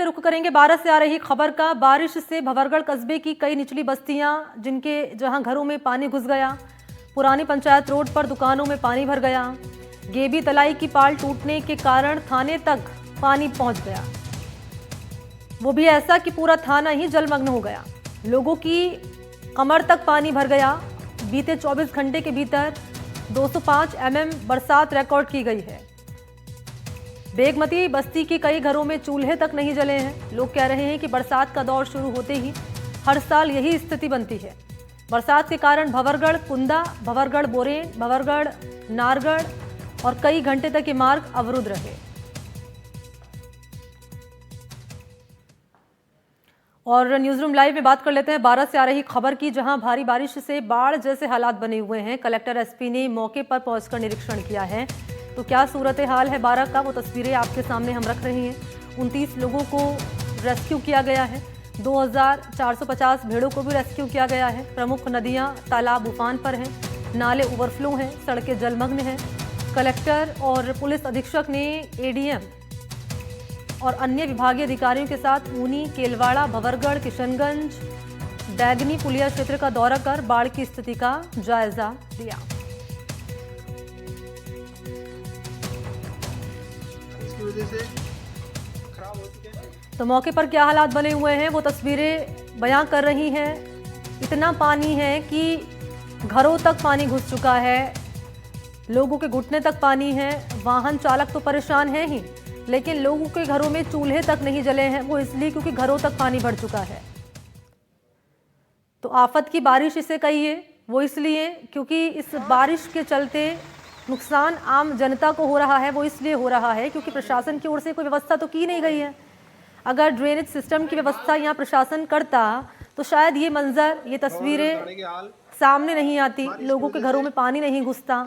रुख करेंगे बारिश से आ रही खबर का। बारिश से भंवरगढ़ कस्बे की कई निचली बस्तियां जहां घरों में पानी घुस गया। पुरानी पंचायत रोड पर दुकानों में पानी भर गया। गेबी तलाई की पाल टूटने के कारण थाने तक पानी पहुंच गया, वो भी ऐसा कि पूरा थाना ही जलमग्न हो गया। लोगों की कमर तक पानी भर गया। बीते 24 घंटे के भीतर 205 mm बरसात रिकॉर्ड की गई है। बेगमती बस्ती के कई घरों में चूल्हे तक नहीं जले हैं। लोग कह रहे हैं कि बरसात का दौर शुरू होते ही हर साल यही स्थिति बनती है। बरसात के कारण भंवरगढ़ कुंदा, भंवरगढ़ बोरेन, भंवरगढ़ नारगढ़ और कई घंटे तक ये मार्ग अवरुद्ध रहे। और न्यूज रूम लाइव में बात कर लेते हैं बारात से आ रही खबर की, जहां भारी बारिश से बाढ़ जैसे हालात बने हुए हैं। कलेक्टर एसपी ने मौके पर पहुंचकर निरीक्षण किया है। तो क्या सूरत हाल है बारात का, वो तस्वीरें आपके सामने हम रख रहे हैं। 29 लोगों को रेस्क्यू किया गया है। 2450 भेड़ों को भी रेस्क्यू किया गया है। प्रमुख नदियां तालाब उफान पर हैं, नाले ओवरफ्लो हैं, सड़कें जलमग्न हैं। कलेक्टर और पुलिस अधीक्षक ने एडीएम और अन्य विभागीय अधिकारियों के साथ ऊनी, केलवाड़ा, भंवरगढ़, किशनगंज, बैगनी पुलिया क्षेत्र का दौरा कर बाढ़ की स्थिति का जायजा लिया। तो मौके पर क्या हालात बने हुए हैं वो तस्वीरें बयां कर रही हैं। इतना पानी है कि घरों तक पानी घुस चुका है, लोगों के घुटने तक पानी है। वाहन चालक तो परेशान है ही, लेकिन लोगों के घरों में चूल्हे तक नहीं जले हैं। वो इसलिए क्योंकि घरों तक पानी भर चुका है। तो आफत की बारिश इसे कहिए, वो इसलिए क्योंकि इस बारिश के चलते नुकसान आम जनता को हो रहा है। वो इसलिए हो रहा है क्योंकि प्रशासन की ओर से कोई व्यवस्था तो की नहीं गई है। अगर ड्रेनेज सिस्टम की व्यवस्था यहाँ प्रशासन करता तो शायद ये मंजर, ये तस्वीरें सामने नहीं आती, लोगों के घरों में पानी नहीं घुसता।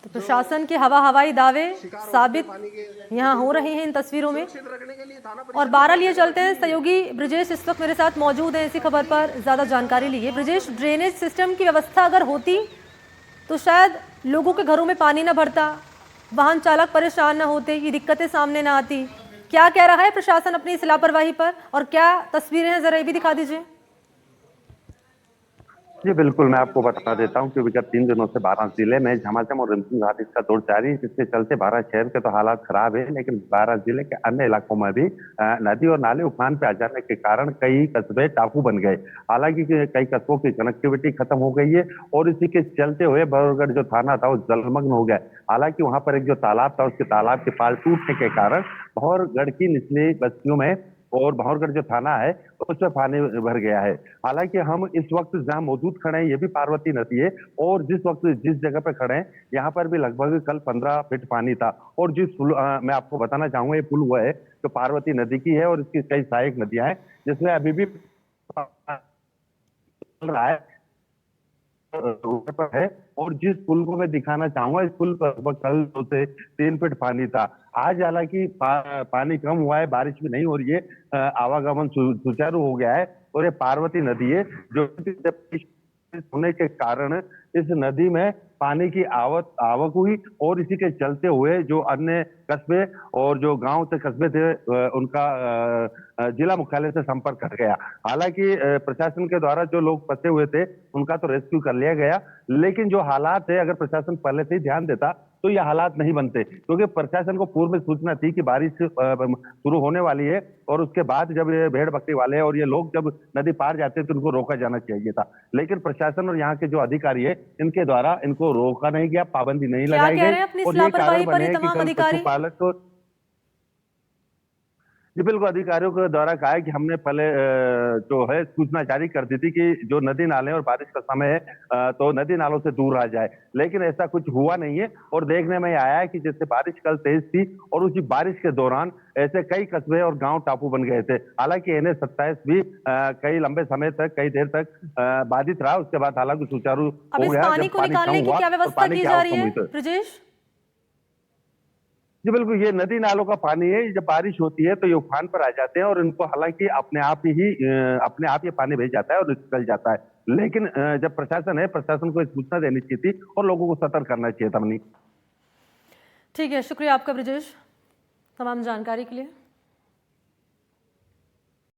तो प्रशासन के हवाई दावे साबित यहाँ हो रहे हैं इन तस्वीरों में। और 12 लिए चलते हैं। सहयोगी ब्रिजेश इस वक्त मेरे साथ मौजूद है इसी खबर पर ज्यादा जानकारी लिए। ब्रिजेश, ड्रेनेज सिस्टम की व्यवस्था अगर होती तो शायद लोगों के घरों में पानी न भरता, वाहन चालक परेशान न होते, ये दिक्कतें सामने न आती। क्या कह रहा है प्रशासन अपनी इस लापरवाही पर, और क्या तस्वीरें हैं, जरा ये भी दिखा दीजिए। जी बिल्कुल, मैं आपको बता देता हूं कि विगत 3 दिनों से बारां जिले में झमाझम और रिमझिम बारिश का दौर जारी है, जिसके चलते बारां शहर के तो हालात खराब है, लेकिन बारां जिले के अन्य इलाकों में भी नदी और नाले उफान पे आ जाने के कारण कई कस्बे टापू बन गए। हालांकि कई कस्बों की कनेक्टिविटी खत्म हो गई है और इसी के चलते हुए भंवरगढ़ जो थाना था वो जलमग्न हो गया। हालांकि वहां पर एक जो तालाब था, उसके तालाब की पाल टूटने के कारण भंवरगढ़ की निचली बस्तियों में और भंवरगढ़ जो थाना है उसमें पानी भर गया है। हालांकि हम इस वक्त जहां मौजूद खड़े हैं ये भी पार्वती नदी है, और जिस जगह पे खड़े हैं यहाँ पर भी लगभग कल 15 फीट पानी था। और जिस पुल मैं आपको बताना चाहूंगा, ये पुल वो है जो पार्वती नदी की है और इसकी कई सहायक नदियां हैं जिसमें अभी भी चल रहा है पर है। और जिस पुल को मैं दिखाना चाहूंगा, इस पुल पर लगभग कल 2 से 3 फीट पानी था। आज हालांकि पानी कम हुआ है, बारिश भी नहीं हो रही है, आवागमन सुचारू हो गया है। और ये पार्वती नदी है जो होने के कारण इस नदी में पानी की आवक हुई, और इसी के चलते हुए जो अन्य कस्बे और जो गांव से कस्बे थे उनका जिला मुख्यालय से संपर्क कर गया। हालांकि प्रशासन के द्वारा जो लोग फंसे हुए थे उनका तो रेस्क्यू कर लिया गया, लेकिन जो हालात है अगर प्रशासन पहले से ही ध्यान देता तो ये हालात नहीं बनते, क्योंकि प्रशासन को पूर्व में सूचना थी कि बारिश शुरू होने वाली है, और उसके बाद जब ये भेड़ बकरी वाले और ये लोग जब नदी पार जाते हैं तो उनको रोका जाना चाहिए था। लेकिन प्रशासन और यहाँ के जो अधिकारी है इनके द्वारा इनको रोका नहीं गया, पाबंदी नहीं लगाई गई, और ये कारण बने कि कल पशुपालक जी बिल्कुल अधिकारियों के द्वारा कहा है कि हमने पहले जो है सूचना जारी कर दी थी कि जो नदी नाले और बारिश का समय है तो नदी नालों से दूर रहा जाए, लेकिन ऐसा कुछ हुआ नहीं है। और देखने में आया है कि जैसे बारिश कल तेज थी और उसी बारिश के दौरान ऐसे कई कस्बे और गांव टापू बन गए थे। हालांकि NH-27 भी कई लंबे समय तक, कई देर तक बाधित रहा, उसके बाद हालांकि सुचारू हो गया। पानी को निकालने की क्या व्यवस्था की जा रही है ब्रिजेश? जी बिल्कुल, ये नदी नालों का पानी है, जब बारिश होती है तो ये उफान पर आ जाते हैं और इनको हालांकि अपने आप ये पानी भेज जाता है और निकल जाता है। लेकिन जब प्रशासन है, प्रशासन को एक सूचना देनी चाहिए थी और लोगों को सतर्क करना चाहिए था। ठीक है, शुक्रिया आपका ब्रिजेश तमाम जानकारी के लिए।